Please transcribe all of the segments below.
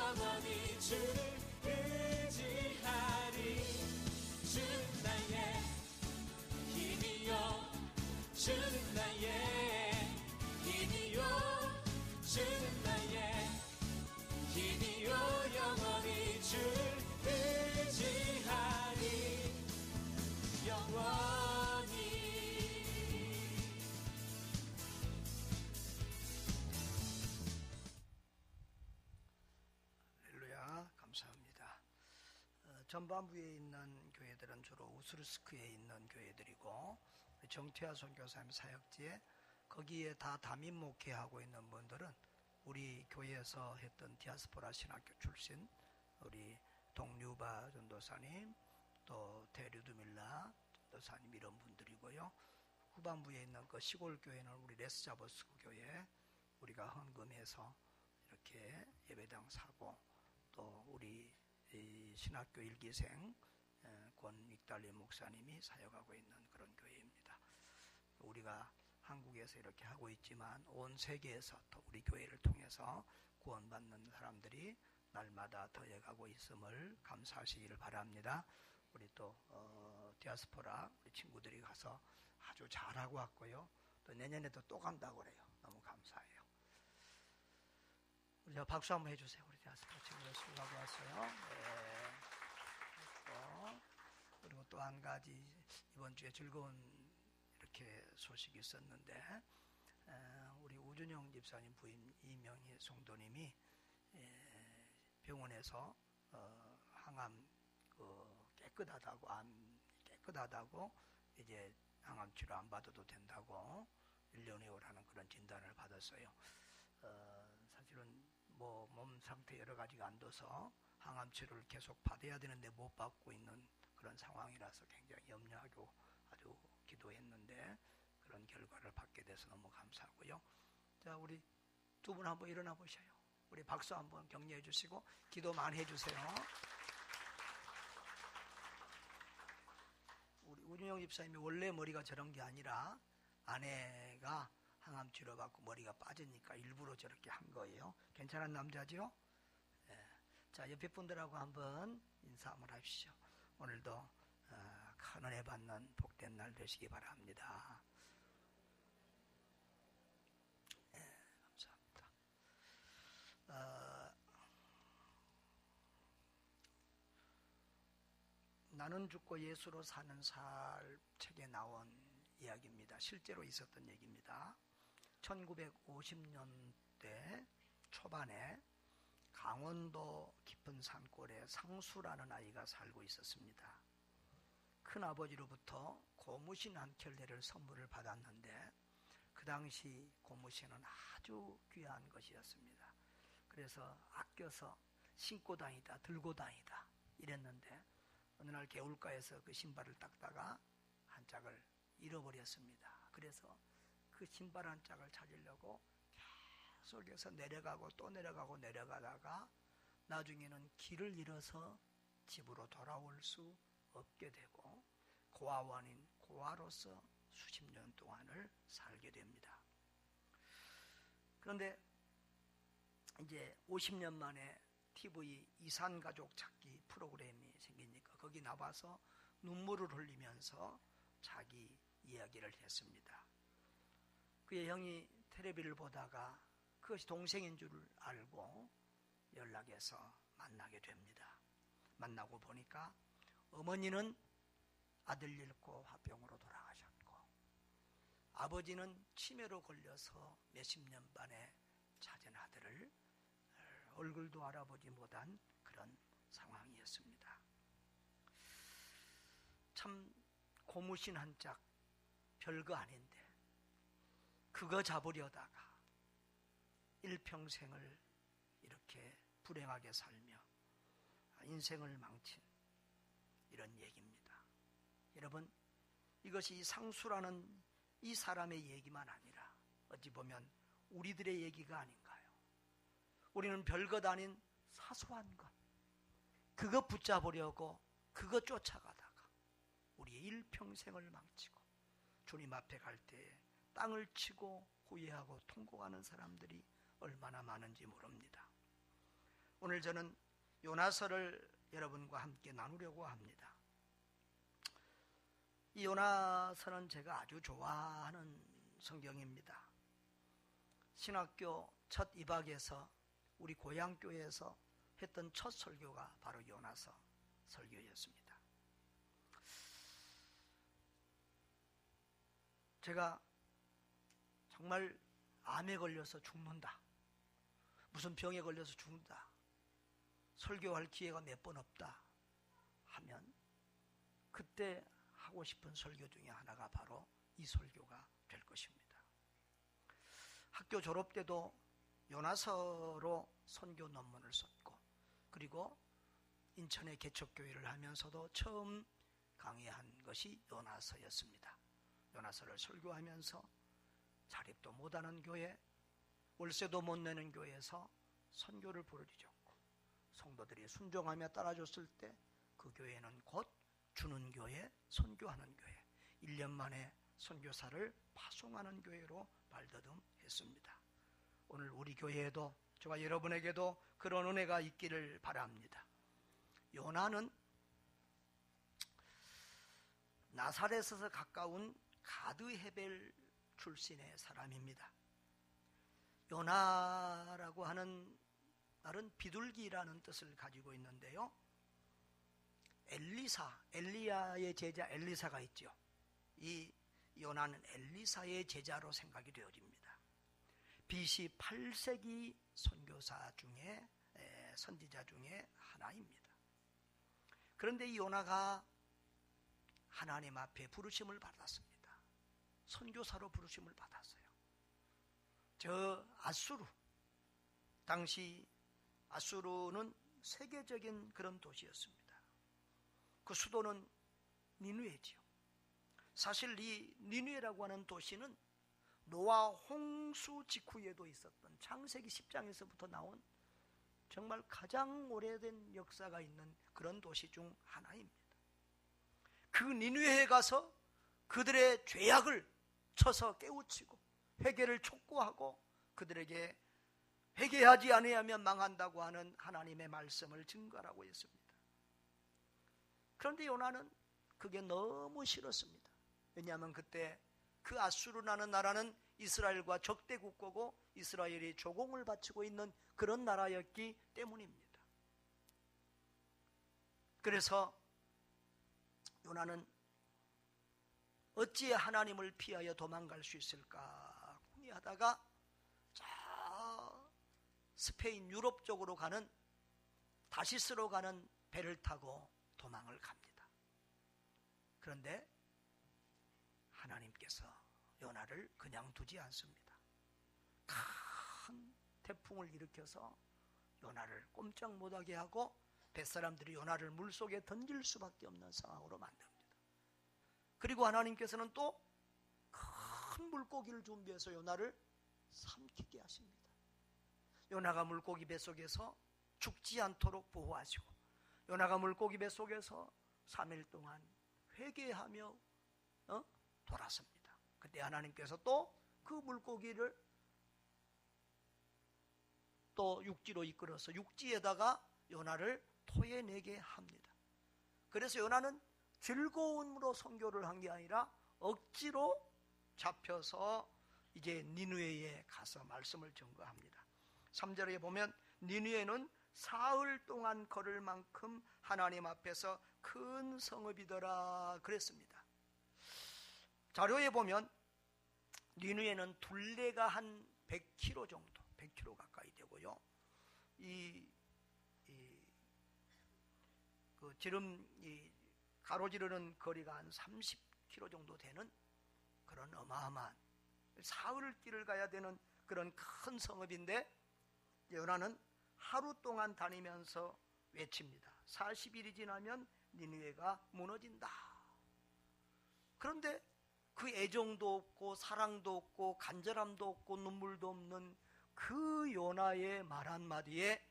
영원히 주를 의지하리. 주는 나의 힘이요 주는 나의 힘이요 주는 나의 힘이요 영원히 주를 의지하리. 영원히. 할렐루야, 감사합니다. 전반부에 있는 교회들은 주로 우스르스크에 있는 교회들이고, 정태하 선교사님 사역지에 거기에 다 담임 목회하고 있는 분들은 우리 교회에서 했던 디아스포라 신학교 출신 우리 동류바 전도사님, 또 데류드밀라 전도사님 이런 분들이고요. 후반부에 있는 그 시골 교회는 우리 레스자버스크 교회 우리가 헌금해서 이렇게 예배당 사고, 또 우리 신학교 1기생 권익달리 목사님이 사역하고 있는 그런 교회입니다. 우리가 한국에서 이렇게 하고 있지만 온 세계에서 또 우리 교회를 통해서 구원받는 사람들이 날마다 더해가고 있음을 감사하시기를 바랍니다. 우리 또 디아스포라 우리 친구들이 가서 아주 잘하고 왔고요. 또 내년에도 또 간다고 그래요. 너무 감사해요. 우리 박수 한번 해주세요. 우리 디아스포라 친구들 수고하고 왔어요. 네. 그리고 또 한 가지 이번 주에 즐거운 이렇게 소식이 있었는데, 우리 우준영 집사님 부인 이명희 성도님이 병원에서 항암 깨끗하다고, 암 깨끗하다고 이제 항암 치료 안 받아도 된다고 1년에 오라는 그런 진단을 받았어요. 사실은 뭐 몸 상태 여러 가지가 안 둬서 항암 치료를 계속 받아야 되는데 못 받고 있는 그런 상황이라서 굉장히 염려하고 아주 기도했는데 그런 결과를 받게 돼서 너무 감사하고요. 자, 우리 두 분 한번 일어나 보셔요. 우리 박수 한번 격려해 주시고 기도 많이 해 주세요. 우리 우준영 집사님이 원래 머리가 저런 게 아니라 아내가 항암 치료받고 머리가 빠지니까 일부러 저렇게 한 거예요. 괜찮은 남자죠? 네. 자, 옆에 분들하고 한번 인사 한번 하십시오. 오늘도 큰 은혜 받는 복된 날 되시기 바랍니다. 네, 감사합니다. 나는 죽고 예수로 사는 살 책에 나온 이야기입니다. 실제로 있었던 얘기입니다. 1950년대 초반에 강원도 깊은 산골에 상수라는 아이가 살고 있었습니다. 큰아버지로부터 고무신 한 켤레를 선물을 받았는데 그 당시 고무신은 아주 귀한 것이었습니다. 그래서 아껴서 신고 다니다 들고 다니다 이랬는데 어느 날 개울가에서 그 신발을 닦다가 한 짝을 잃어버렸습니다. 그래서 그 신발 한 짝을 찾으려고 계속해서 내려가고 또 내려가고 내려가다가 나중에는 길을 잃어서 집으로 돌아올 수 없게 되고 고아원인 고아로서 수십 년 동안을 살게 됩니다. 그런데 이제 50년 만에 TV 이산가족 찾기 프로그램이 생기니까 거기 나와서 눈물을 흘리면서 자기 이야기를 했습니다. 그의 형이 텔레비를 보다가 그것이 동생인 줄 알고 연락해서 만나게 됩니다. 만나고 보니까 어머니는 아들 잃고 화병으로 돌아가셨고 아버지는 치매로 걸려서 몇십 년 만에 찾은 아들을 얼굴도 알아보지 못한 그런 상황이었습니다. 참 고무신 한 짝 별거 아닌데 그거 잡으려다가 일평생을 이렇게 불행하게 살며 인생을 망친 이런 얘기입니다. 여러분, 이것이 상수라는 이 사람의 얘기만 아니라 어찌 보면 우리들의 얘기가 아닌가요? 우리는 별것 아닌 사소한 것, 그거 붙잡으려고 그거 쫓아가다가 우리의 일평생을 망치고 주님 앞에 갈 때에 땅을 치고 후회하고 통곡하는 사람들이 얼마나 많은지 모릅니다. 오늘 저는 요나서를 여러분과 함께 나누려고 합니다. 이 요나서는 제가 아주 좋아하는 성경입니다. 신학교 첫 입학에서 우리 고향교회에서 했던 첫 설교가 바로 요나서 설교였습니다. 제가 정말 암에 걸려서 죽는다, 무슨 병에 걸려서 죽는다, 설교할 기회가 몇 번 없다 하면 그때 하고 싶은 설교 중에 하나가 바로 이 설교가 될 것입니다. 학교 졸업 때도 요나서로 선교 논문을 썼고, 그리고 인천의 개척교회를 하면서도 처음 강의한 것이 요나서였습니다. 요나서를 설교하면서 자립도 못하는 교회, 월세도 못 내는 교회에서 선교를 부르짖었고, 성도들이 순종하며 따라줬을 때 그 교회는 곧 주는 교회, 선교하는 교회, 1년 만에 선교사를 파송하는 교회로 발돋움했습니다. 오늘 우리 교회에도, 저와 여러분에게도 그런 은혜가 있기를 바랍니다. 요나는 나사렛에서 가까운 가드헤벨 출신의 사람입니다. 요나라고 하는 말은 비둘기라는 뜻을 가지고 있는데요, 엘리야의 제자 엘리사가 있죠. 이 요나는 엘리사의 제자로 생각이 되어집니다. BC 8세기 선교사 중에, 선지자 중에 하나입니다. 그런데 이 요나가 하나님 앞에 부르심을 받았습니다. 선교사로 부르심을 받았어요. 저 아수르, 당시 아수르는 세계적인 그런 도시였습니다. 그 수도는 니느웨지요. 사실 이 니느웨라고 하는 도시는 노아 홍수 직후에도 있었던 창세기 10장에서부터 나온 정말 가장 오래된 역사가 있는 그런 도시 중 하나입니다. 그 니느웨에 가서 그들의 죄악을 쳐서 깨우치고 회개를 촉구하고 그들에게 회개하지 아니하면 망한다고 하는 하나님의 말씀을 증거하라고 했습니다. 그런데 요나는 그게 너무 싫었습니다. 왜냐하면 그때 그 아수르라는 나라는 이스라엘과 적대 국가고 이스라엘이 조공을 바치고 있는 그런 나라였기 때문입니다. 그래서 요나는 어찌 하나님을 피하여 도망갈 수 있을까 궁리하다가 저 스페인 유럽 쪽으로 가는, 다시스로 가는 배를 타고 도망을 갑니다. 그런데 하나님께서 요나를 그냥 두지 않습니다. 큰 태풍을 일으켜서 요나를 꼼짝 못하게 하고 뱃사람들이 요나를 물속에 던질 수밖에 없는 상황으로 만듭니다. 그리고 하나님께서는 또 큰 물고기를 준비해서 요나를 삼키게 하십니다. 요나가 물고기 뱃속에서 죽지 않도록 보호하시고, 요나가 물고기 뱃속에서 3일 동안 회개하며 돌았습니다. 그때 하나님께서 또 그 물고기를 또 육지로 이끌어서 육지에다가 요나를 토해내게 합니다. 그래서 요나는 즐거움으로 선교를 한 게 아니라 억지로 잡혀서 이제 니느웨에 가서 말씀을 전거합니다. 3절에 보면 니느웨는 사흘 동안 걸을 만큼 하나님 앞에서 큰 성읍이더라 그랬습니다. 자료에 보면 니느웨는 둘레가 한 100km 정도, 100km 가까이 되고요. 지름 가로지르는 거리가 한 30km 정도 되는 그런 어마어마한 사흘 길을 가야 되는 그런 큰 성읍인데, 요나는 하루 동안 다니면서 외칩니다. 40일이 지나면 니느웨가 무너진다. 그런데 그 애정도 없고 사랑도 없고 간절함도 없고 눈물도 없는 그 요나의 말 한마디에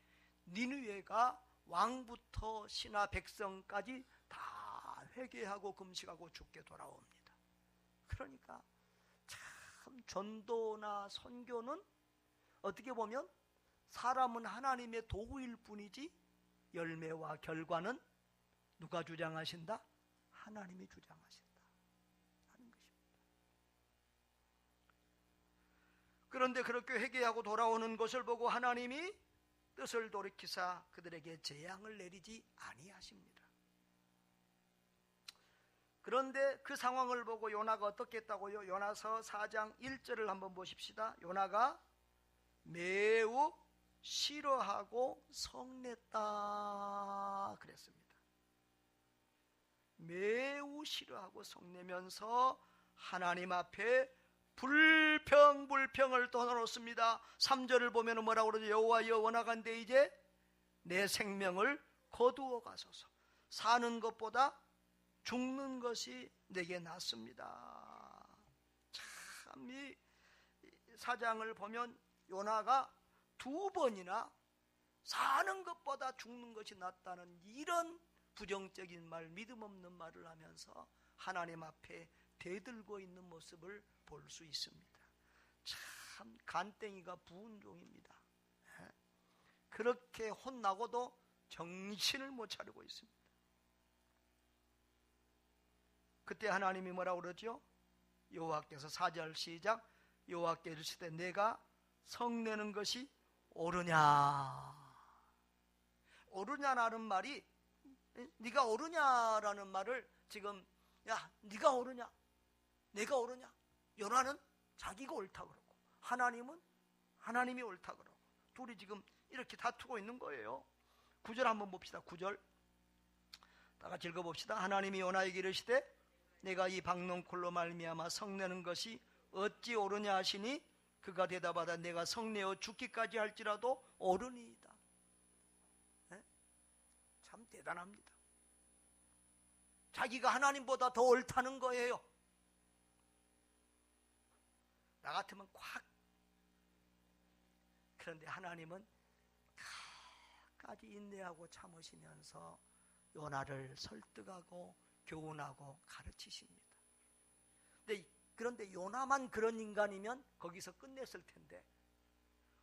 니느웨가 왕부터 신하 백성까지 다 회개하고 금식하고 죽게 돌아옵니다. 그러니까 참 전도나 선교는 어떻게 보면 사람은 하나님의 도구일 뿐이지 열매와 결과는 누가 주장하신다? 하나님이 주장하신다 하는 것입니다. 그런데 그렇게 회개하고 돌아오는 것을 보고 하나님이 뜻을 돌이키사 그들에게 재앙을 내리지 아니하십니다. 그런데 그 상황을 보고 요나가 어떻게 했다고요? 요나서 4장 1절을 한번 보십시다. 요나가 매우 싫어하고 성냈다 그랬습니다. 매우 싫어하고 성내면서 하나님 앞에 불평을 떠나놓습니다. 3절을 보면 뭐라고 그러죠? 여호와여 원하건대 이제 내 생명을 거두어 가소서. 사는 것보다 죽는 것이 내게 낫습니다. 참, 이 사장을 보면 요나가 2번이나 사는 것보다 죽는 것이 낫다는 이런 부정적인 말, 믿음 없는 말을 하면서 하나님 앞에 대들고 있는 모습을 볼 수 있습니다. 참 간땡이가 부은 종입니다. 그렇게 혼나고도 정신을 못 차리고 있습니다. 그때 하나님이 뭐라고 그러죠? 여호와께서 4절 시작. 여호와께 이르시되 내가 성내는 것이 옳으냐. 옳으냐라는 말이, 네가 옳으냐라는 말을 지금, 야 네가 옳으냐 내가 옳으냐. 요나는 자기가 옳다 그러고 하나님은 하나님이 옳다 그러고 둘이 지금 이렇게 다투고 있는 거예요. 9절 한번 봅시다. 9절 다 같이 읽어봅시다. 하나님이 요나에게 이르시되 내가 이 박농콜로 말미암아 성내는 것이 어찌 옳으냐 하시니 그가 대답하다 내가 성내어 죽기까지 할지라도 옳으니이다. 네? 참 대단합니다. 자기가 하나님보다 더 옳다는 거예요. 나 같으면 콱. 그런데 하나님은 끝까지 인내하고 참으시면서 요나를 설득하고 교훈하고 가르치십니다. 그런데 요나만 그런 인간이면 거기서 끝냈을 텐데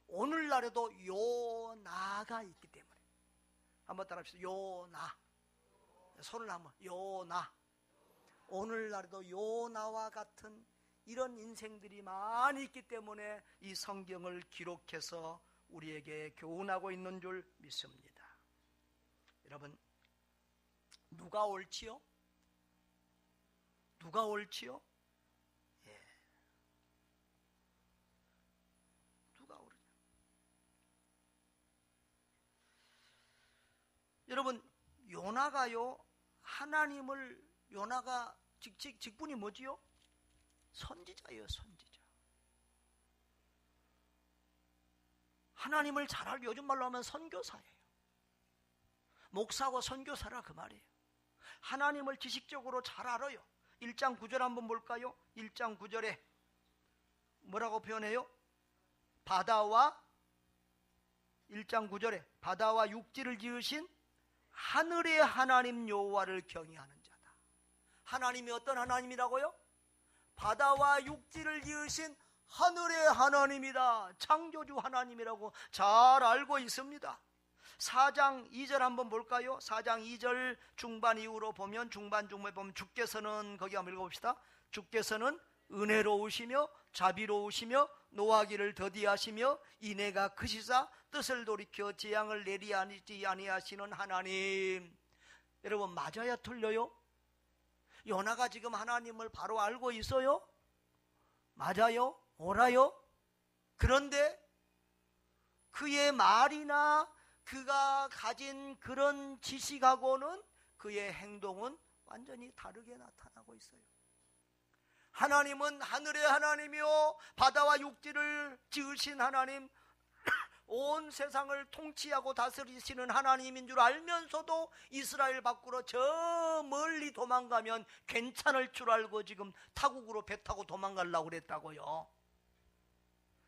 오늘날에도 요나가 있기 때문에 한번 따라합시다. 요나. 손을 한번. 요나. 오늘날에도 요나와 같은 이런 인생들이 많이 있기 때문에 이 성경을 기록해서 우리에게 교훈하고 있는 줄 믿습니다. 여러분, 누가 옳지요? 누가 옳지요? 예. 누가 옳으냐? 여러분, 요나가요, 요나가 직분이 뭐지요? 선지자예요, 선지자. 하나님을 잘 알고 요즘 말로 하면 선교사예요. 목사고 선교사라 그 말이에요. 하나님을 지식적으로 잘 알아요. 1장 9절 한번 볼까요? 1장 9절에 뭐라고 표현해요? 1장 9절에 바다와 육지를 지으신 하늘의 하나님 여호와를 경외하는 자다. 하나님이 어떤 하나님이라고요? 바다와 육지를 지으신 하늘의 하나님이다. 창조주 하나님이라고 잘 알고 있습니다. 4장 2절 한번 볼까요? 4장 2절 중반 이후로 보면 중반에 보면 주께서는 거기 한번 읽어봅시다. 주께서는 은혜로우시며 자비로우시며 노하기를 더디하시며 인애가 크시사 뜻을 돌이켜 재앙을 내리지 아니하시는 하나님. 여러분, 맞아야 틀려요? 요나가 지금 하나님을 바로 알고 있어요? 맞아요? 옳아요? 그런데 그의 말이나 그가 가진 그런 지식하고는 그의 행동은 완전히 다르게 나타나고 있어요. 하나님은 하늘의 하나님이요 바다와 육지를 지으신 하나님, 온 세상을 통치하고 다스리시는 하나님인 줄 알면서도 이스라엘 밖으로 저 멀리 도망가면 괜찮을 줄 알고 지금 타국으로 배 타고 도망가려고 그랬다고요.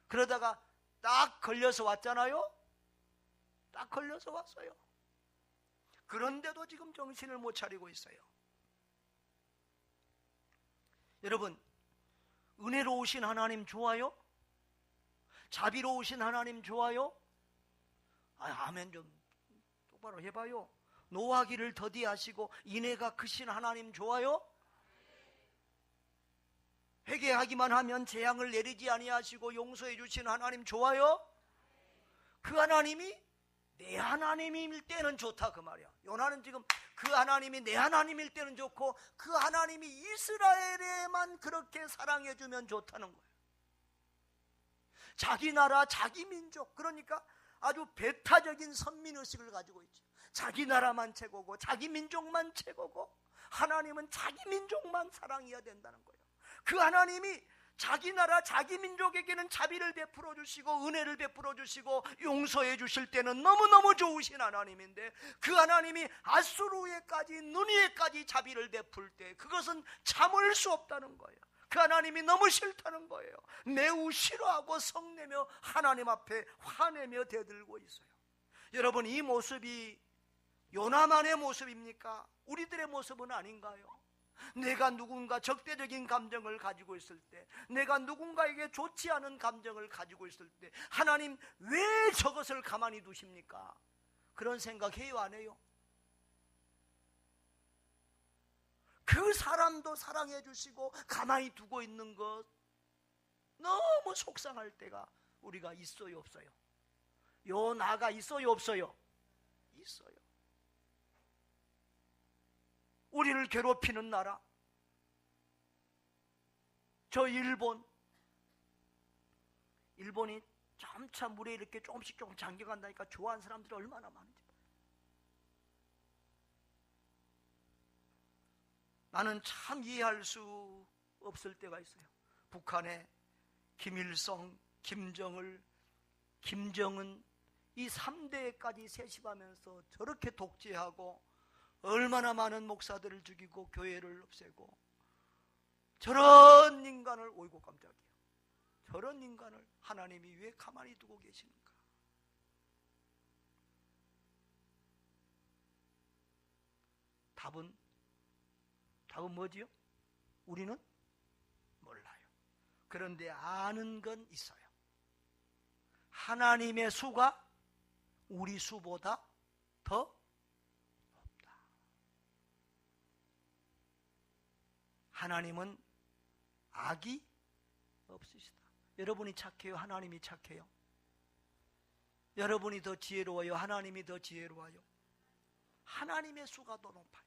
그러다가 딱 걸려서 왔잖아요. 딱 걸려서 왔어요. 그런데도 지금 정신을 못 차리고 있어요. 여러분, 은혜로우신 하나님 좋아요? 자비로우신 하나님 좋아요? 아멘 좀 똑바로 해봐요. 노하기를 더디하시고 인애가 크신 하나님 좋아요? 회개하기만 하면 재앙을 내리지 아니하시고 용서해 주신 하나님 좋아요? 그 하나님이 내 하나님일 때는 좋다 그 말이야. 요나는 지금 그 하나님이 내 하나님일 때는 좋고 그 하나님이 이스라엘에만 그렇게 사랑해 주면 좋다는 거예요. 자기 나라 자기 민족, 그러니까 아주 배타적인 선민의식을 가지고 있죠. 자기 나라만 최고고 자기 민족만 최고고 하나님은 자기 민족만 사랑해야 된다는 거예요. 그 하나님이 자기 나라 자기 민족에게는 자비를 베풀어 주시고 은혜를 베풀어 주시고 용서해 주실 때는 너무너무 좋으신 하나님인데 그 하나님이 아수르에까지 느니에까지 자비를 베풀 때 그것은 참을 수 없다는 거예요. 그 하나님이 너무 싫다는 거예요. 매우 싫어하고 성내며 하나님 앞에 화내며 대들고 있어요. 여러분, 이 모습이 요나만의 모습입니까? 우리들의 모습은 아닌가요? 내가 누군가 적대적인 감정을 가지고 있을 때, 내가 누군가에게 좋지 않은 감정을 가지고 있을 때 하나님 왜 저것을 가만히 두십니까? 그런 생각해요, 안 해요? 그 사람도 사랑해 주시고 가만히 두고 있는 것 너무 속상할 때가 우리가 있어요, 없어요? 요나가 있어요, 없어요? 있어요. 우리를 괴롭히는 나라, 저 일본이 점차 물에 이렇게 조금씩 잠겨간다니까 좋아하는 사람들이 얼마나 많은지. 나는 참 이해할 수 없을 때가 있어요. 북한의 김일성, 김정을, 김정은 이 3대까지 세습하면서 저렇게 독재하고 얼마나 많은 목사들을 죽이고 교회를 없애고 저런 인간을, 오이고 깜짝이야, 저런 인간을 하나님이 왜 가만히 두고 계시는가? 답은 뭐지요? 우리는 몰라요. 그런데 아는 건 있어요. 하나님의 수가 우리 수보다 더 높다. 하나님은 악이 없으시다. 여러분이 착해요? 하나님이 착해요? 여러분이 더 지혜로워요? 하나님이 더 지혜로워요? 하나님의 수가 더 높아요.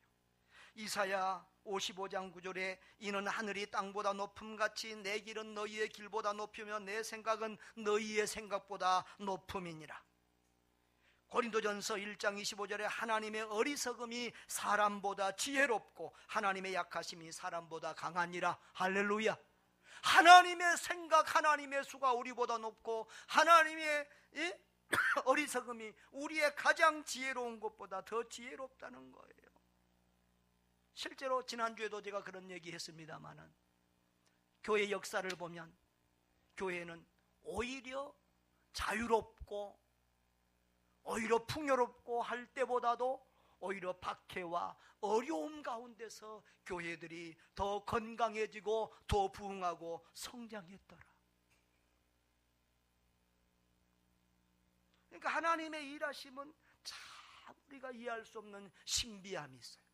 이사야 55장 9절에 이는 하늘이 땅보다 높음같이 내 길은 너희의 길보다 높으며 내 생각은 너희의 생각보다 높음이니라. 고린도전서 1장 25절에 하나님의 어리석음이 사람보다 지혜롭고 하나님의 약하심이 사람보다 강하니라. 할렐루야. 하나님의 생각, 하나님의 수가 우리보다 높고 하나님의 어리석음이 우리의 가장 지혜로운 것보다 더 지혜롭다는 거예요. 실제로 지난주에도 제가 그런 얘기 했습니다마는 교회 역사를 보면 교회는 오히려 자유롭고 오히려 풍요롭고 할 때보다도 오히려 박해와 어려움 가운데서 교회들이 더 건강해지고 더 부흥하고 성장했더라. 그러니까 하나님의 일하심은 참 우리가 이해할 수 없는 신비함이 있어요.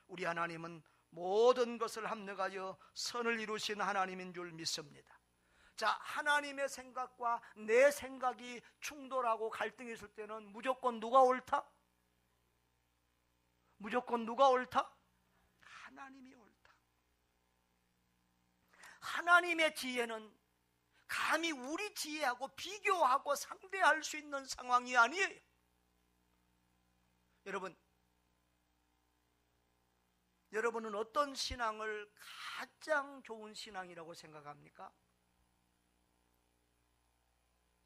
우리 하나님은 모든 것을 합력하여 선을 이루신 하나님인 줄 믿습니다. 자, 하나님의 생각과 내 생각이 충돌하고 갈등이 있을 때는 무조건 누가 옳다? 무조건 누가 옳다? 하나님이 옳다. 하나님의 지혜는 감히 우리 지혜하고 비교하고 상대할 수 있는 상황이 아니에요. 여러분은 어떤 신앙을 가장 좋은 신앙이라고 생각합니까?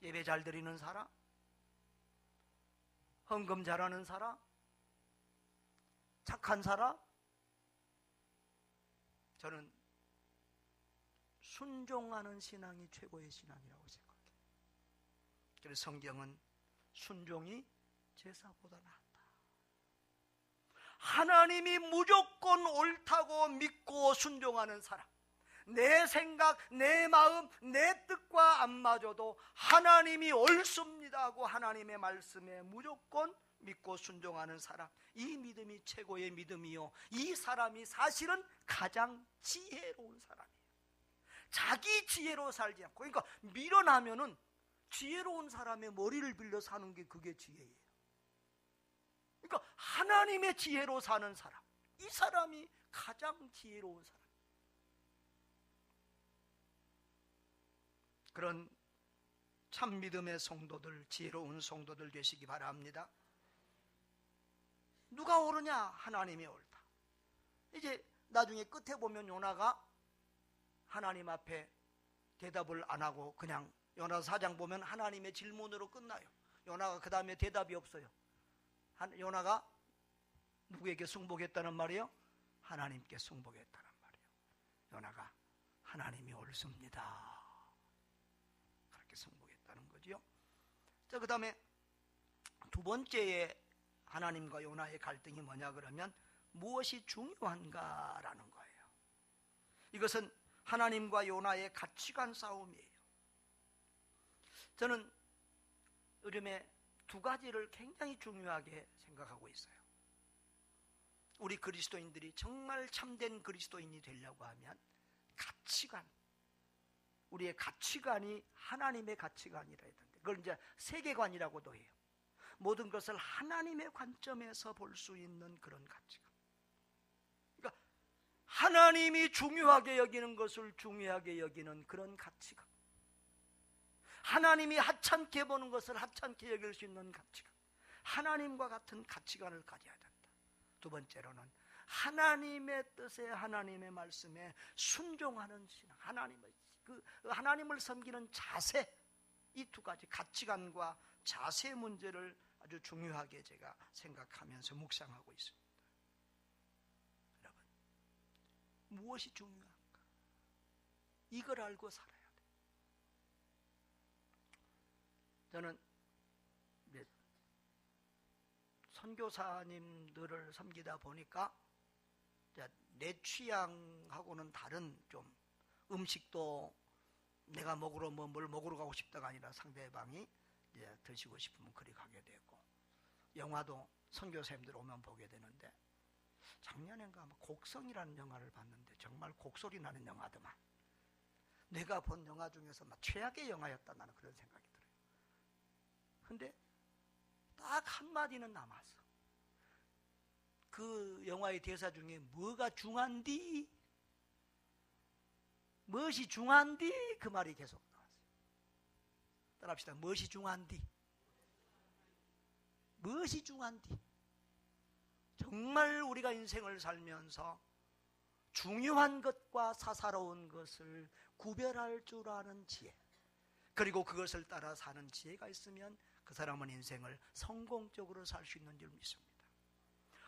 예배 잘 드리는 사람? 헌금 잘하는 사람? 착한 사람? 저는 순종하는 신앙이 최고의 신앙이라고 생각해요. 그래서 성경은 순종이 제사보다 낫다. 하나님이 무조건 옳다고 믿고 순종하는 사람, 내 생각, 내 마음, 내 뜻과 안 맞아도 하나님이 옳습니다 하고 하나님의 말씀에 무조건 믿고 순종하는 사람, 이 믿음이 최고의 믿음이요, 이 사람이 사실은 가장 지혜로운 사람이에요. 자기 지혜로 살지 않고, 그러니까 밀어나면은 지혜로운 사람의 머리를 빌려 사는 게 그게 지혜예요. 그러니까 하나님의 지혜로 사는 사람, 이 사람이 가장 지혜로운 사람. 그런 참 믿음의 성도들, 지혜로운 성도들 되시기 바랍니다. 누가 옳으냐? 하나님이 옳다. 이제 나중에 끝에 보면 요나가 하나님 앞에 대답을 안 하고 그냥 요나서 4장 보면 하나님의 질문으로 끝나요. 요나가 그 다음에 대답이 없어요. 요나가 누구에게 승복했다는 말이에요? 하나님께 승복했다는 말이에요. 요나가 하나님이 옳습니다, 그렇게 승복했다는 거죠. 자, 그 다음에 두 번째에 하나님과 요나의 갈등이 뭐냐 그러면 무엇이 중요한가라는 거예요. 이것은 하나님과 요나의 가치관 싸움이에요. 저는 요즘에 두 가지를 굉장히 중요하게 생각하고 있어요. 우리 그리스도인들이 정말 참된 그리스도인이 되려고 하면 가치관, 우리의 가치관이 하나님의 가치관이라 했던데, 그걸 이제 세계관이라고도 해요. 모든 것을 하나님의 관점에서 볼 수 있는 그런 가치관. 그러니까 하나님이 중요하게 여기는 것을 중요하게 여기는 그런 가치관. 하나님이 하찮게 보는 것을 하찮게 여길 수 있는 가치관. 하나님과 같은 가치관을 가져야 된다. 두 번째로는 하나님의 뜻에, 하나님의 말씀에 순종하는 신앙, 하나님을 섬기는 자세, 이 두 가지 가치관과 자세 문제를 아주 중요하게 제가 생각하면서 묵상하고 있습니다. 여러분, 무엇이 중요한가? 이걸 알고 살아야 돼요. 저는 선교사님들을 섬기다 보니까 내 취향하고는 다른 좀 음식도 내가 먹으러 뭘 먹으러 가고 싶다가 아니라 상대방이 이제 드시고 싶으면 그리 가게 되고, 영화도 선교사님들 오면 보게 되는데, 작년엔가 아마 곡성이라는 영화를 봤는데 정말 곡소리 나는 영화더만. 내가 본 영화 중에서 막 최악의 영화였다, 나는 그런 생각이 들어요. 근데 딱 한마디는 남았어. 그 영화의 대사 중에 뭐가 중한디? 무엇이 중한디? 그 말이 계속 나왔어요. 따라합시다. 무엇이 중한디? 무엇이 중한디? 정말 우리가 인생을 살면서 중요한 것과 사사로운 것을 구별할 줄 아는 지혜, 그리고 그것을 따라 사는 지혜가 있으면 그 사람은 인생을 성공적으로 살 수 있는 줄 믿습니다.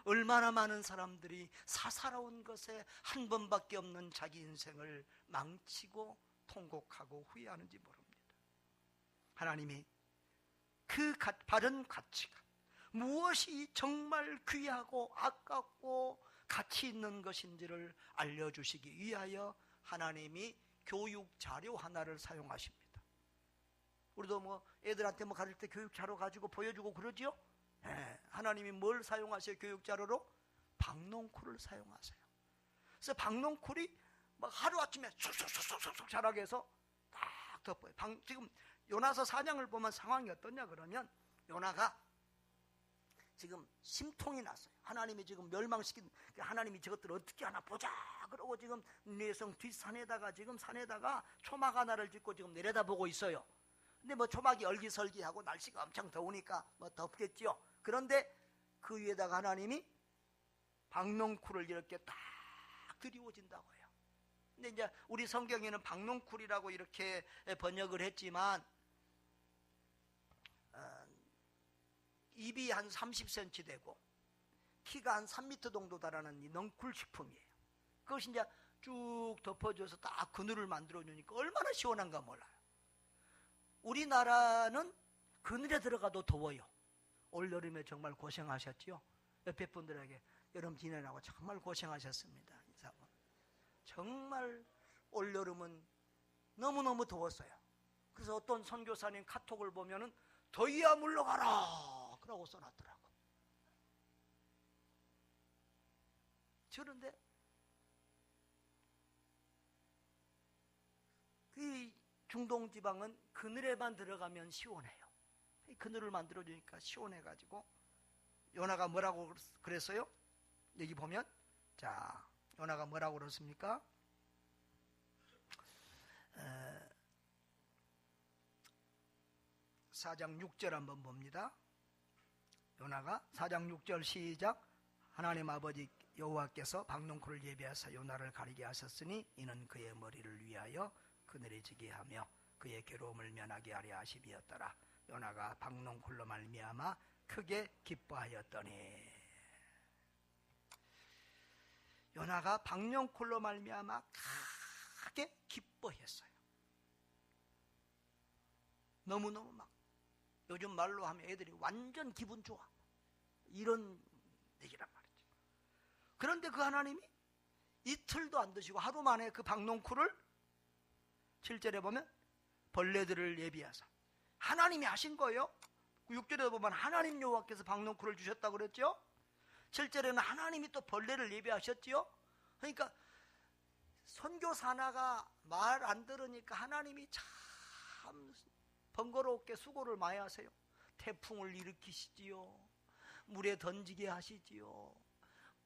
얼마나 많은 사람들이 사사로운 것에 한 번밖에 없는 자기 인생을 망치고 통곡하고 후회하는지 모릅니다. 하나님이 그 바른 가치관, 무엇이 정말 귀하고 아깝고 가치 있는 것인지를 알려주시기 위하여 하나님이 교육 자료 하나를 사용하십니다. 우리도 애들한테 가르칠 때 교육 자료 가지고 보여주고 그러지요? 네, 하나님이 뭘 사용하세요? 교육 자료로? 박농쿨을 사용하세요. 그래서 박농쿨이 하루아침에 쏙쏙쏙쏙 자라게 해서 딱 덮어요. 지금 요나서 4장을 보면 상황이 어떠냐 그러면, 요나가 지금 심통이 났어요. 하나님이 지금 멸망시킨, 하나님이 저것들을 어떻게 하나 보자 그러고 지금 니네성 뒷산에다가 지금 산에다가 초막 하나를 짓고 지금 내려다보고 있어요. 근데 초막이 얼기설기하고 날씨가 엄청 더우니까 덥겠지요. 그런데 그 위에다가 하나님이 박농쿨을 이렇게 딱 드리워진다고 해요. 근데 이제 우리 성경에는 박농쿨이라고 이렇게 번역을 했지만, 입이 한 30cm 되고 키가 한 3m 정도 달하는 이 넝쿨 식품이에요. 그것이 이제 쭉 덮어줘서 딱 그늘을 만들어주니까 얼마나 시원한가 몰라요. 우리나라는 그늘에 들어가도 더워요. 올여름에 정말 고생하셨죠? 옆에 분들에게 여름 지내라고 정말 고생하셨습니다. 정말 올여름은 너무너무 더웠어요. 그래서 어떤 선교사님 카톡을 보면은 더위야 물러가라 그러고 써놨더라고. 그런데 이 중동 지방은 그늘에만 들어가면 시원해요. 그늘을 만들어주니까 시원해가지고 요나가 뭐라고 그랬어요? 여기 보면 자 요나가 뭐라고 그랬습니까? 4장 6절 한번 봅니다. 요나가 4장 6절 시작. 하나님 아버지 여호와께서 박농쿨을 예비하사 요나를 가리게 하셨으니 이는 그의 머리를 위하여 그늘에 지게 하며 그의 괴로움을 면하게 하려 하심이었더라. 요나가 박농쿨로 말미암아 크게 기뻐하였더니. 요나가 박농쿨로 말미암아 크게 기뻐했어요. 너무너무 막 요즘 말로 하면 애들이 완전 기분 좋아 이런 얘기란 말이죠. 그런데 그 하나님이 이틀도 안 드시고 하루 만에 그 박농쿨을 7절에 보면 벌레들을 예비하사 하나님이 하신 거예요. 6절에 보면 하나님 여호와께서 박농쿨을 주셨다고 그랬죠. 7절에는 하나님이 또 벌레를 예비하셨지요. 그러니까 선교사 하나가 말 안 들으니까 하나님이 참 번거롭게 수고를 많이 하세요. 태풍을 일으키시지요. 물에 던지게 하시지요.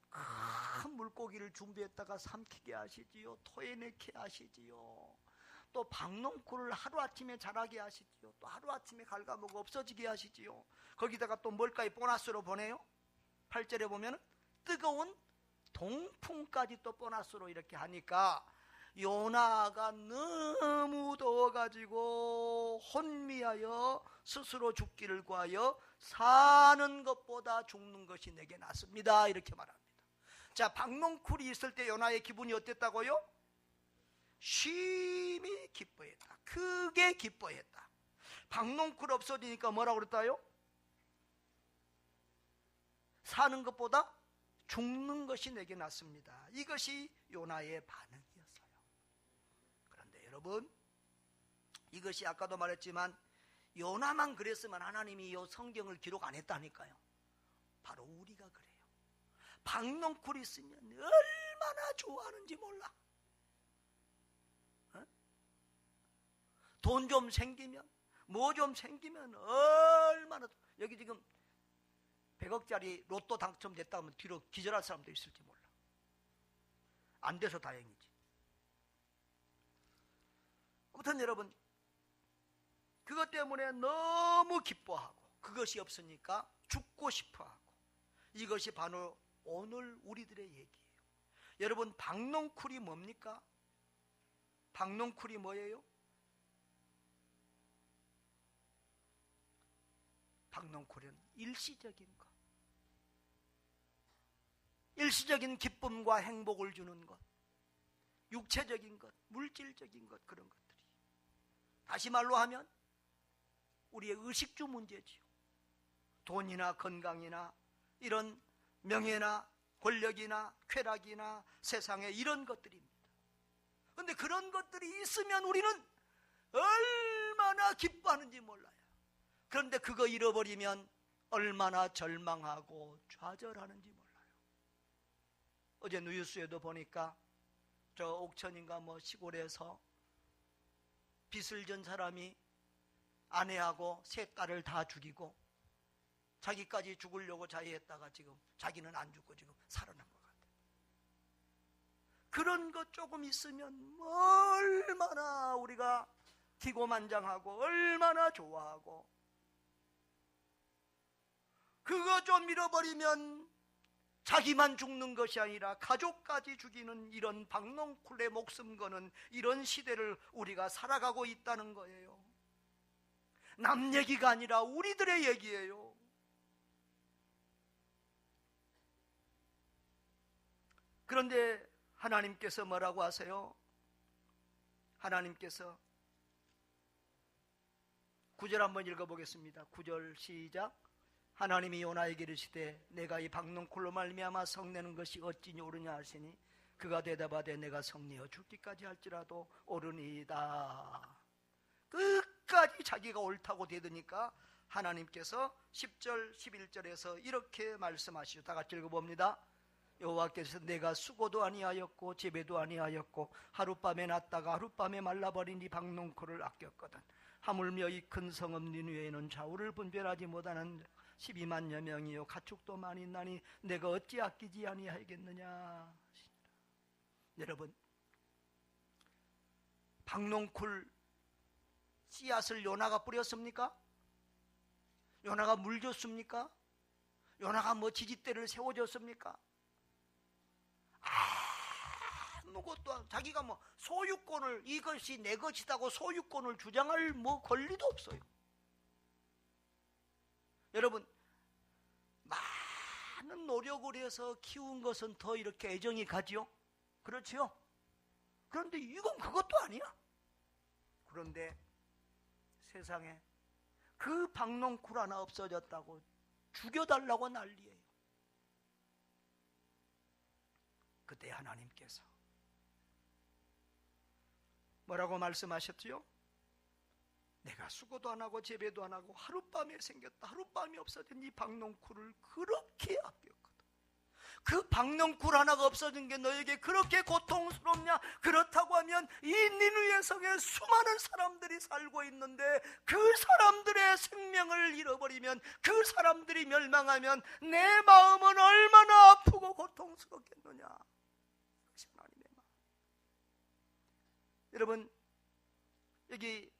큰 물고기를 준비했다가 삼키게 하시지요. 토해내게 하시지요. 또 박농쿨을 하루아침에 자라게 하시지요. 또 하루아침에 갉아먹어 없어지게 하시지요. 거기다가 또 뭘까지 보너스로 보내요. 8절에 보면 뜨거운 동풍까지 또 보너스로 이렇게 하니까 요나가 너무 더워가지고 혼미하여 스스로 죽기를 구하여 사는 것보다 죽는 것이 내게 낫습니다 이렇게 말합니다. 자, 박농쿨이 있을 때 요나의 기분이 어땠다고요? 심히 기뻐했다. 크게 기뻐했다. 박농쿨 없어지니까 뭐라고 그랬다요? 사는 것보다 죽는 것이 내게 낫습니다. 이것이 요나의 반응이었어요. 그런데 여러분, 이것이 아까도 말했지만 요나만 그랬으면 하나님이 이 성경을 기록 안 했다니까요. 바로 우리가 그래요. 박농쿨이 있으면 얼마나 좋아하는지 몰라. 돈 좀 생기면 뭐 좀 생기면 얼마나. 여기 지금 100억짜리 로또 당첨됐다 하면 뒤로 기절할 사람도 있을지 몰라. 안 돼서 다행이지. 아무튼 여러분, 그것 때문에 너무 기뻐하고 그것이 없으니까 죽고 싶어하고, 이것이 바로 오늘 우리들의 얘기예요. 여러분, 박농쿨이 뭡니까? 박농쿨이 뭐예요? 박농쿨은 일시적인 것, 일시적인 기쁨과 행복을 주는 것, 육체적인 것, 물질적인 것, 그런 것들이. 다시 말로 하면 우리의 의식주 문제지요. 돈이나 건강이나 이런 명예나 권력이나 쾌락이나 세상의 이런 것들입니다. 그런데 그런 것들이 있으면 우리는 얼마나 기뻐하는지 몰라요. 그런데 그거 잃어버리면 얼마나 절망하고 좌절하는지 몰라요. 어제 뉴스에도 보니까 저 옥천인가 뭐 시골에서 빚을 진 사람이 아내하고 세 딸을 다 죽이고 자기까지 죽으려고 자해했다가 지금 자기는 안 죽고 지금 살아난 것 같아요. 그런 것 조금 있으면 얼마나 우리가 기고만장하고 얼마나 좋아하고, 그거 좀 잃어버리면 자기만 죽는 것이 아니라 가족까지 죽이는 이런 박농쿨의 목숨 거는 이런 시대를 우리가 살아가고 있다는 거예요. 남 얘기가 아니라 우리들의 얘기예요. 그런데 하나님께서 뭐라고 하세요? 하나님께서 9절 한번 읽어보겠습니다. 9절 시작. 하나님이 요나에게 이르시되 내가 이 박농쿨로 말미암아 성내는 것이 어찌 옳으냐 하시니 그가 대답하되 내가 성내어 죽기까지 할지라도 옳으니이다. 끝까지 자기가 옳다고 되드니까 하나님께서 10절 11절에서 이렇게 말씀하시죠. 다 같이 읽어봅니다. 여호와께서 내가 수고도 아니하였고 재배도 아니하였고 하룻밤에 났다가 하룻밤에 말라버린 이 박농쿨을 아꼈거든. 하물며 이 큰 성읍 니느웨에는 좌우를 분별하지 못하는 12만여 명이요 가축도 많이 있나니 내가 어찌 아끼지 아니하겠느냐. 여러분, 박농쿨 씨앗을 요나가 뿌렸습니까? 요나가 물 줬습니까? 요나가 뭐 지지대를 세워줬습니까? 아무것도, 자기가 뭐 소유권을, 이것이 내 것이다고 소유권을 주장할 뭐 권리도 없어요. 여러분, 많은 노력을 해서 키운 것은 더 이렇게 애정이 가지요? 그렇지요? 그런데 이건 그것도 아니야. 그런데 세상에 그 박농쿨 하나 없어졌다고 죽여달라고 난리예요. 그때 하나님께서 뭐라고 말씀하셨지요? 내가 수고도 안 하고 재배도 안 하고 하룻밤에 생겼다, 하룻밤이 없어진 이 박농쿨을 그렇게 아꼈거든. 그 박농쿨 하나가 없어진 게 너에게 그렇게 고통스럽냐? 그렇다고 하면 이 니느웨 성에 수많은 사람들이 살고 있는데 그 사람들의 생명을 잃어버리면, 그 사람들이 멸망하면 내 마음은 얼마나 아프고 고통스럽겠느냐. 그것이 하나님의 마음. 여러분, 여기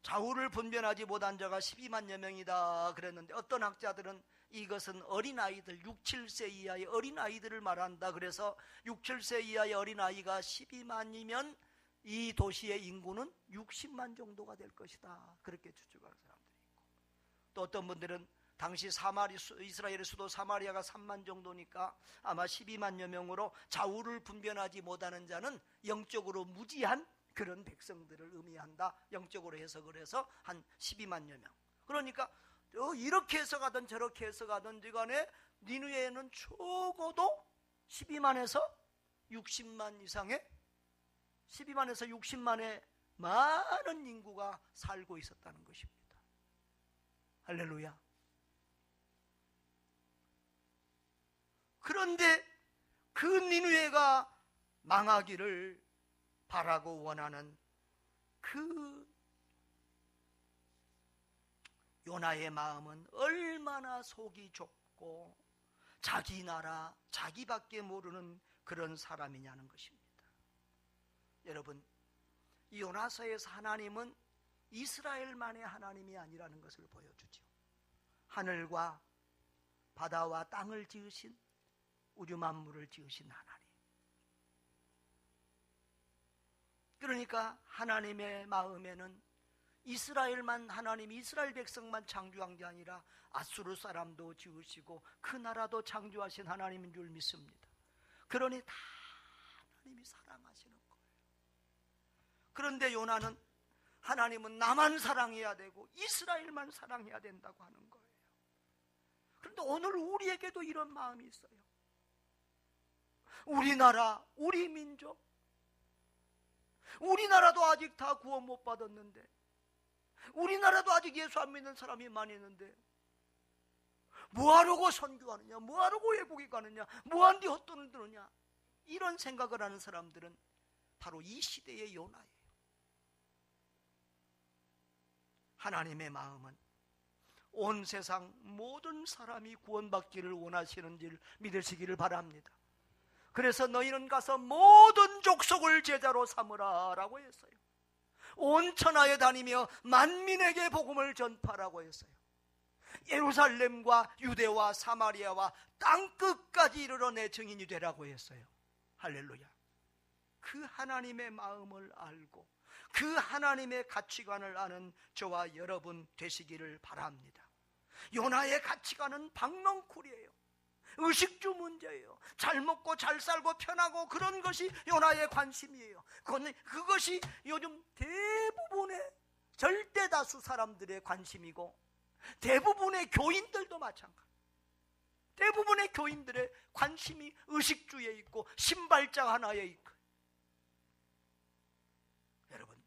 좌우를 분별하지 못한 자가 12만여 명이다 그랬는데, 어떤 학자들은 이것은 어린아이들, 6, 7세 이하의 어린아이들을 말한다. 그래서 6, 7세 이하의 어린아이가 12만이면 이 도시의 인구는 60만 정도가 될 것이다, 그렇게 추측하는 사람들이 있고, 또 어떤 분들은 당시 이스라엘의 수도 사마리아가 3만 정도니까 아마 12만여 명으로 좌우를 분별하지 못하는 자는 영적으로 무지한 그런 백성들을 의미한다, 영적으로 해석을 해서 한 12만여 명. 그러니까 이렇게 해석하든 저렇게 해석하든지 간에 니느웨에는 적어도 12만에서 60만 이상의, 12만에서 60만의 많은 인구가 살고 있었다는 것입니다. 할렐루야. 그런데 그 니느웨가 망하기를 바라고 원하는 그 요나의 마음은 얼마나 속이 좁고 자기 나라, 자기밖에 모르는 그런 사람이냐는 것입니다. 여러분, 이 요나서에서 하나님은 이스라엘만의 하나님이 아니라는 것을 보여주죠. 하늘과 바다와 땅을 지으신, 우주 만물을 지으신 하나님. 그러니까 하나님의 마음에는 이스라엘만, 하나님이 이스라엘 백성만 창조한 게 아니라 아수르 사람도 지으시고 그 나라도 창조하신 하나님인 줄 믿습니다. 그러니 다 하나님이 사랑하시는 거예요. 그런데 요나는 하나님은 나만 사랑해야 되고 이스라엘만 사랑해야 된다고 하는 거예요. 그런데 오늘 우리에게도 이런 마음이 있어요. 우리나라, 우리 민족, 우리나라도 아직 다 구원 못 받았는데, 우리나라도 아직 예수 안 믿는 사람이 많이 있는데 뭐하려고 선교하느냐, 뭐하려고 외국에 가느냐, 뭐한디 헛돈을 드느냐, 이런 생각을 하는 사람들은 바로 이 시대의 요나예요. 하나님의 마음은 온 세상 모든 사람이 구원받기를 원하시는 줄 믿으시기를 바랍니다. 그래서 너희는 가서 모든 족속을 제자로 삼으라 라고 했어요. 온 천하에 다니며 만민에게 복음을 전파라고 했어요. 예루살렘과 유대와 사마리아와 땅끝까지 이르러 내 증인이 되라고 했어요. 할렐루야. 그 하나님의 마음을 알고 그 하나님의 가치관을 아는 저와 여러분 되시기를 바랍니다. 요나의 가치관은 박농쿨이에요. 의식주 문제예요. 잘 먹고 잘 살고 편하고 그런 것이 요나의 관심이에요. 그것이 요즘 대부분의 절대 다수 사람들의 관심이고 대부분의 교인들도 마찬가지. 대부분의 교인들의 관심이 의식주에 있고 신발장 하나에 있고. 여러분,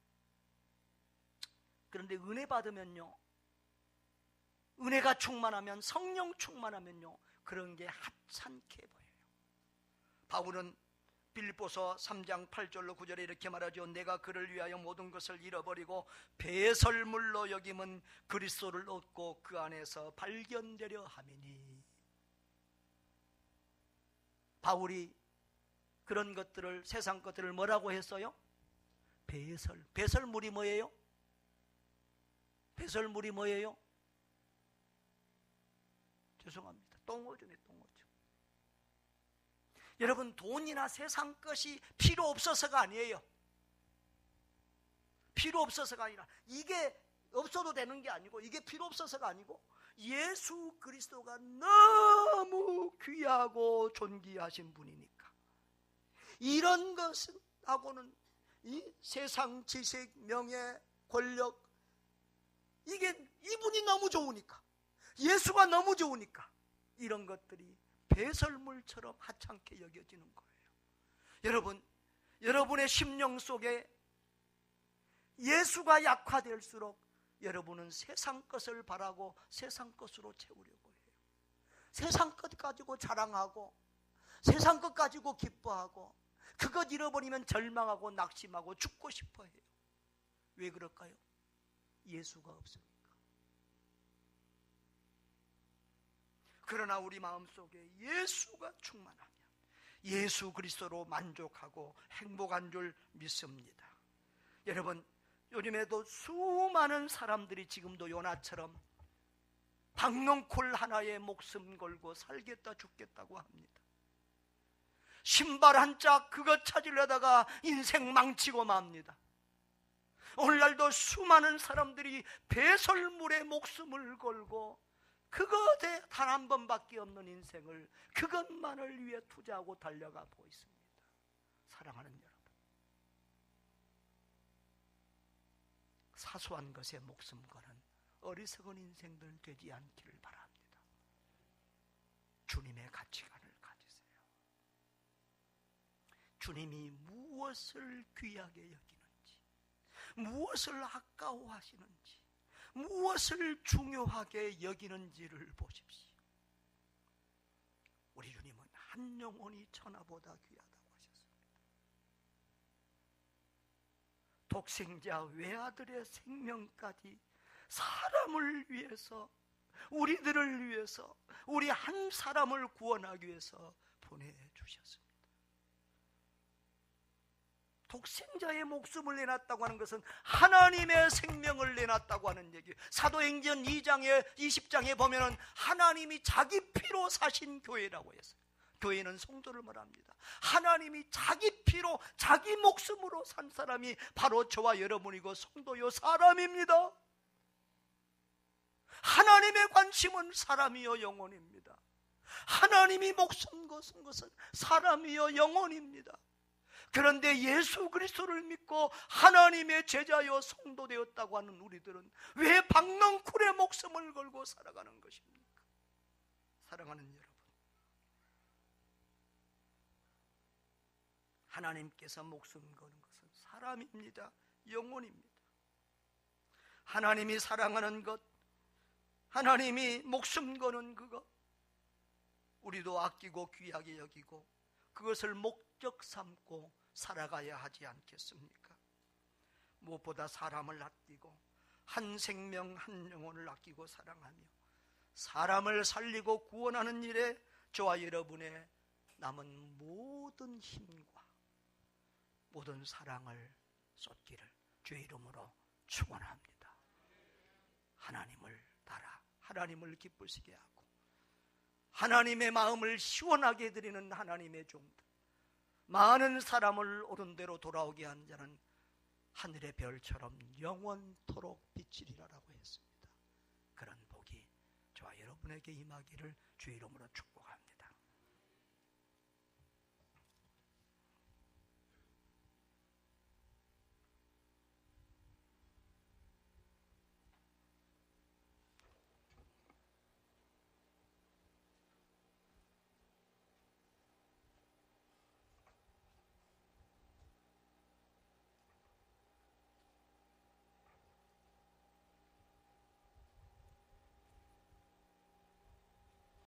그런데 은혜 받으면요, 은혜가 충만하면, 성령 충만하면요, 그런 게 하찮게 보여요. 바울은 빌립보서 3장 8절로 9절에 이렇게 말하죠. 내가 그를 위하여 모든 것을 잃어버리고 배설물로 여김은 그리스도를 얻고 그 안에서 발견되려 함이니. 바울이 그런 것들을, 세상 것들을 뭐라고 했어요? 배설물이 뭐예요? 배설물이 뭐예요? 죄송합니다. 똥오줌이에요, 똥오줌. 여러분, 돈이나 세상 것이 필요 없어서가 아니에요. 필요 없어서가 아니라, 이게 없어도 되는 게 아니고, 이게 필요 없어서가 아니고, 예수 그리스도가 너무 귀하고 존귀하신 분이니까. 이런 것은 하고는 이 세상 지식, 명예, 권력, 이게 이분이 너무 좋으니까, 예수가 너무 좋으니까 이런 것들이 배설물처럼 하찮게 여겨지는 거예요. 여러분, 여러분의 심령 속에 예수가 약화될수록 여러분은 세상 것을 바라고 세상 것으로 채우려고 해요. 세상 것 가지고 자랑하고, 세상 것 가지고 기뻐하고, 그것 잃어버리면 절망하고 낙심하고 죽고 싶어 해요. 왜 그럴까요? 예수가 없으니까. 그러나 우리 마음속에 예수가 충만하면 예수 그리스도로 만족하고 행복한 줄 믿습니다. 여러분, 요즘에도 수많은 사람들이 지금도 요나처럼 박넝쿨 하나에 목숨 걸고 살겠다 죽겠다고 합니다. 신발 한 짝 그것 찾으려다가 인생 망치고 맙니다. 오늘날도 수많은 사람들이 배설물에 목숨을 걸고 그것에 단 한 번밖에 없는 인생을 그것만을 위해 투자하고 달려가고 있습니다. 사랑하는 여러분, 사소한 것에 목숨 거는 어리석은 인생들 되지 않기를 바랍니다. 주님의 가치관을 가지세요. 주님이 무엇을 귀하게 여기는지, 무엇을 아까워하시는지, 무엇을 중요하게 여기는지를 보십시오. 우리 주님은 한 영혼이 천하보다 귀하다고 하셨습니다. 독생자 외아들의 생명까지 사람을 위해서, 우리들을 위해서, 우리 한 사람을 구원하기 위해서 보내주셨습니다. 독생자의 목숨을 내놨다고 하는 것은 하나님의 생명을 내놨다고 하는 얘기예요. 사도행전 2장에 20장에 보면은 하나님이 자기 피로 사신 교회라고 했어요. 교회는 성도를 말합니다. 하나님이 자기 피로 자기 목숨으로 산 사람이 바로 저와 여러분이고 성도요 사람입니다. 하나님의 관심은 사람이요 영혼입니다. 하나님이 목숨 거신 것은 사람이요 영혼입니다. 그런데 예수 그리스도를 믿고 하나님의 제자여 성도 되었다고 하는 우리들은 왜 박넝쿨의 목숨을 걸고 살아가는 것입니까? 사랑하는 여러분, 하나님께서 목숨 거는 것은 사람입니다. 영혼입니다. 하나님이 사랑하는 것, 하나님이 목숨 거는 그것, 우리도 아끼고 귀하게 여기고 그것을 목적 삼고 살아가야 하지 않겠습니까? 무엇보다 사람을 아끼고 한 생명 한 영혼을 아끼고 사랑하며 사람을 살리고 구원하는 일에 저와 여러분의 남은 모든 힘과 모든 사랑을 쏟기를 주의 이름으로 축원합니다. 하나님을 따라 하나님을 기쁘시게 하고 하나님의 마음을 시원하게 해드리는 하나님의 종들, 많은 사람을 옳은 대로 돌아오게 한 자는 하늘의 별처럼 영원토록 비치리라라고 했습니다. 그런 복이 저와 여러분에게 임하기를 주의 이름으로 축복합니다.